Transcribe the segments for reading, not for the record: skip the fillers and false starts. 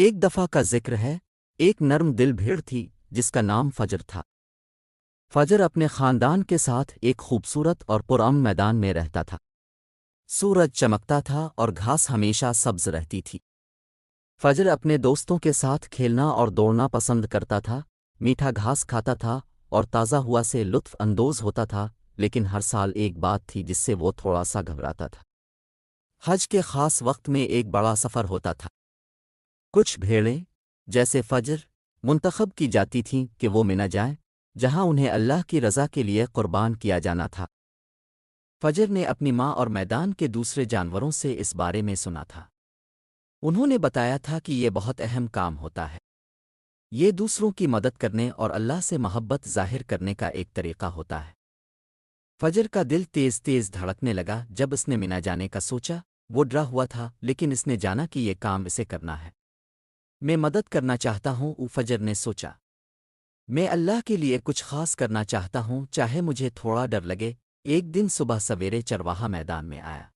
ایک دفعہ کا ذکر ہے، ایک نرم دل بھیڑ تھی جس کا نام فجر تھا۔ فجر اپنے خاندان کے ساتھ ایک خوبصورت اور پرامن میدان میں رہتا تھا۔ سورج چمکتا تھا اور گھاس ہمیشہ سبز رہتی تھی۔ فجر اپنے دوستوں کے ساتھ کھیلنا اور دوڑنا پسند کرتا تھا، میٹھا گھاس کھاتا تھا اور تازہ ہوا سے لطف اندوز ہوتا تھا، لیکن ہر سال ایک بات تھی جس سے وہ تھوڑا سا گھبراتا تھا۔ حج کے خاص وقت میں ایک بڑا سفر ہوتا تھا۔ کچھ بھیڑیں جیسے فجر منتخب کی جاتی تھیں کہ وہ منی جائیں، جہاں انہیں اللہ کی رضا کے لیے قربان کیا جانا تھا۔ فجر نے اپنی ماں اور میدان کے دوسرے جانوروں سے اس بارے میں سنا تھا۔ انہوں نے بتایا تھا کہ یہ بہت اہم کام ہوتا ہے۔ یہ دوسروں کی مدد کرنے اور اللہ سے محبت ظاہر کرنے کا ایک طریقہ ہوتا ہے۔ فجر کا دل تیز تیز دھڑکنے لگا جب اس نے منی جانے کا سوچا۔ وہ ڈرا ہوا تھا، لیکن اس نے جانا کہ یہ کام اسے کرنا ہے۔ میں مدد کرنا چاہتا ہوں، فجر نے سوچا۔ میں اللہ کے لیے کچھ خاص کرنا چاہتا ہوں، چاہے مجھے تھوڑا ڈر لگے۔ ایک دن صبح سویرے چرواہا میدان میں آیا۔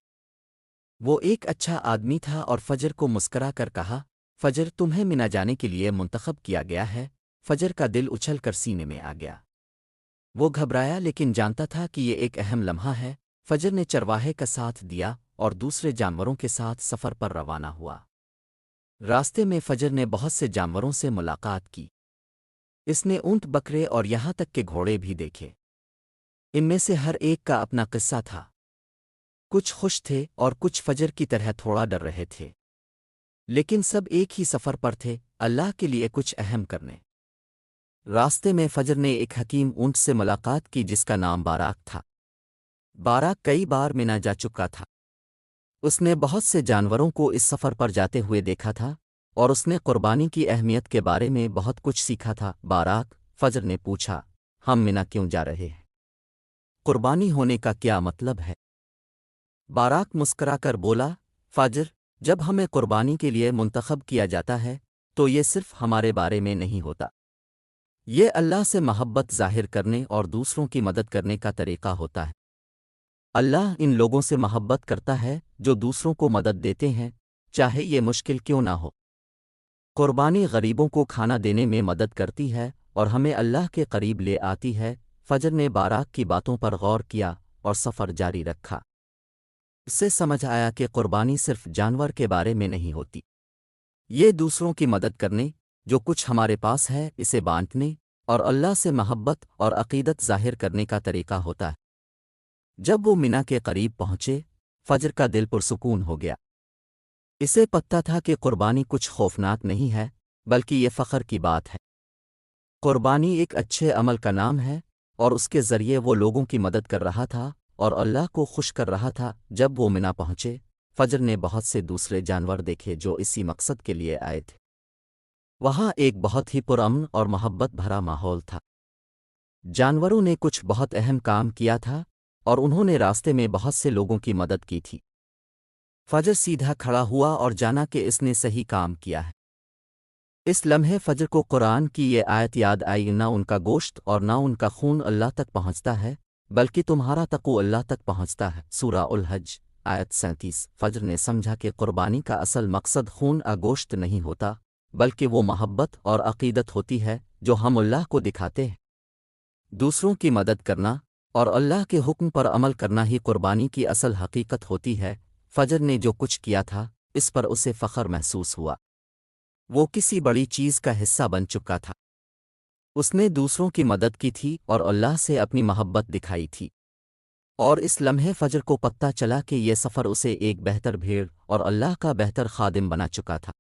وہ ایک اچھا آدمی تھا اور فجر کو مسکرا کر کہا، فجر تمہیں منی جانے کے لیے منتخب کیا گیا ہے۔ فجر کا دل اچھل کر سینے میں آ گیا۔ وہ گھبرایا لیکن جانتا تھا کہ یہ ایک اہم لمحہ ہے۔ فجر نے چرواہے کا ساتھ دیا اور دوسرے جانوروں کے ساتھ سفر پر روانہ ہوا۔ راستے میں فجر نے بہت سے جانوروں سے ملاقات کی۔ اس نے اونٹ، بکرے اور یہاں تک کہ گھوڑے بھی دیکھے۔ ان میں سے ہر ایک کا اپنا قصہ تھا۔ کچھ خوش تھے اور کچھ فجر کی طرح تھوڑا ڈر رہے تھے، لیکن سب ایک ہی سفر پر تھے، اللہ کے لیے کچھ اہم کرنے۔ راستے میں فجر نے ایک حکیم اونٹ سے ملاقات کی جس کا نام باراک تھا۔ باراک کئی بار منی جا چکا تھا۔ اس نے بہت سے جانوروں کو اس سفر پر جاتے ہوئے دیکھا تھا اور اس نے قربانی کی اہمیت کے بارے میں بہت کچھ سیکھا تھا۔ باراک، فجر نے پوچھا، ہم منی کیوں جا رہے ہیں؟ قربانی ہونے کا کیا مطلب ہے؟ باراک مسکرا کر بولا، فجر، جب ہمیں قربانی کے لیے منتخب کیا جاتا ہے تو یہ صرف ہمارے بارے میں نہیں ہوتا۔ یہ اللہ سے محبت ظاہر کرنے اور دوسروں کی مدد کرنے کا طریقہ ہوتا ہے۔ اللہ ان لوگوں سے محبت کرتا ہے جو دوسروں کو مدد دیتے ہیں، چاہے یہ مشکل کیوں نہ ہو۔ قربانی غریبوں کو کھانا دینے میں مدد کرتی ہے اور ہمیں اللہ کے قریب لے آتی ہے۔ فجر نے باراک کی باتوں پر غور کیا اور سفر جاری رکھا۔ اس سے سمجھ آیا کہ قربانی صرف جانور کے بارے میں نہیں ہوتی، یہ دوسروں کی مدد کرنے، جو کچھ ہمارے پاس ہے اسے بانٹنے اور اللہ سے محبت اور عقیدت ظاہر کرنے کا طریقہ ہوتا ہے۔ جب وہ منی کے قریب پہنچے، فجر کا دل پرسکون ہو گیا۔ اسے پتہ تھا کہ قربانی کچھ خوفناک نہیں ہے، بلکہ یہ فخر کی بات ہے۔ قربانی ایک اچھے عمل کا نام ہے اور اس کے ذریعے وہ لوگوں کی مدد کر رہا تھا اور اللہ کو خوش کر رہا تھا۔ جب وہ منی پہنچے، فجر نے بہت سے دوسرے جانور دیکھے جو اسی مقصد کے لیے آئے تھے۔ وہاں ایک بہت ہی پرامن اور محبت بھرا ماحول تھا۔ جانوروں نے کچھ بہت اہم کام کیا تھا اور انہوں نے راستے میں بہت سے لوگوں کی مدد کی تھی۔ فجر سیدھا کھڑا ہوا اور جانا کہ اس نے صحیح کام کیا ہے۔ اس لمحے فجر کو قرآن کی یہ آیت یاد آئی، نہ ان کا گوشت اور نہ ان کا خون اللہ تک پہنچتا ہے، بلکہ تمہارا تقوی اللہ تک پہنچتا ہے۔ سورہ الحج، آیت 37۔ فجر نے سمجھا کہ قربانی کا اصل مقصد خون گوشت نہیں ہوتا، بلکہ وہ محبت اور عقیدت ہوتی ہے جو ہم اللہ کو دکھاتے ہیں۔ دوسروں کی مدد کرنا اور اللہ کے حکم پر عمل کرنا ہی قربانی کی اصل حقیقت ہوتی ہے۔ فجر نے جو کچھ کیا تھا اس پر اسے فخر محسوس ہوا۔ وہ کسی بڑی چیز کا حصہ بن چکا تھا۔ اس نے دوسروں کی مدد کی تھی اور اللہ سے اپنی محبت دکھائی تھی، اور اس لمحے فجر کو پتہ چلا کہ یہ سفر اسے ایک بہتر بھیڑ اور اللہ کا بہتر خادم بنا چکا تھا۔